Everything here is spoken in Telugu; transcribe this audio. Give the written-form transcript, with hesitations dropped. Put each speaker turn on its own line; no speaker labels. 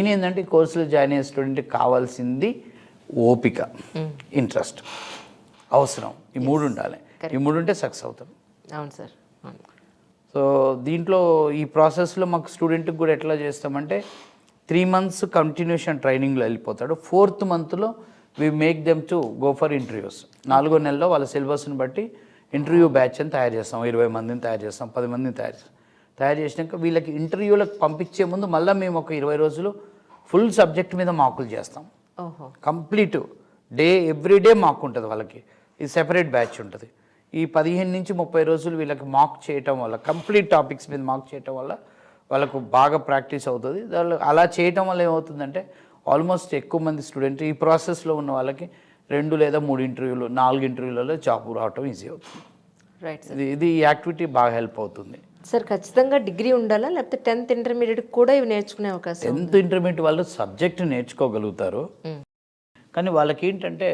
మెయిన్ ఏంటంటే ఈ కోర్సులో జాయిన్ అయ్యే స్టూడెంట్కి కావాల్సింది ఓపిక, ఇంట్రెస్ట్, అవసరం, ఈ మూడు ఉండాలి. ఈ మూడు ఉంటే సక్సెస్ అవుతాం.
అవును సార్.
సో దీంట్లో ఈ ప్రాసెస్లో మాకు స్టూడెంట్కి కూడా ఎట్లా చేస్తామంటే 3 months కంటిన్యూషన్ ట్రైనింగ్లో వెళ్ళిపోతాడు. 4th monthలో we make them to go for interviews. 4వ నెలలో వాళ్ళ సిలబస్ని బట్టి ఇంటర్వ్యూ బ్యాచ్ అని తయారు చేస్తాం. 20 మందిని తయారు చేస్తాం, 10 మందిని తయారు చేసినాక వీళ్ళకి ఇంటర్వ్యూలకు పంపించే ముందు మళ్ళీ మేము ఒక 20 రోజులు ఫుల్ సబ్జెక్ట్ మీద మాకులు చేస్తాం. కంప్లీట్ డే ఎవ్రీ డే మాకు ఉంటుంది వాళ్ళకి. ఇది సెపరేట్ బ్యాచ్ ఉంటుంది. ఈ 15 నుంచి 30 రోజులు వీళ్ళకి మాక్ చేయటం వల్ల, కంప్లీట్ టాపిక్స్ మీద మాక్ చేయటం వల్ల వాళ్ళకు బాగా ప్రాక్టీస్ అవుతుంది. వాళ్ళు అలా చేయటం వల్ల ఏమవుతుందంటే ఆల్మోస్ట్ ఎక్కువ మంది స్టూడెంట్ ఈ ప్రాసెస్లో ఉన్న వాళ్ళకి 2 లేదా 3 ఇంటర్వ్యూలు, 4 ఇంటర్వ్యూలలో జాబ్ రావటం ఈజీ అవుతుంది.
Right sir.
ఇది ఈ యాక్టివిటీ బాగా హెల్ప్ అవుతుంది.
సార్ ఖచ్చితంగా డిగ్రీ ఉండాలా, లేకపోతే 10th ఇంటర్మీడియట్ కూడా ఇవి నేర్చుకునే అవకాశం?
10th ఇంటర్మీడియట్ వాళ్ళు సబ్జెక్ట్ నేర్చుకోగలుగుతారు, కానీ వాళ్ళకి ఏంటంటే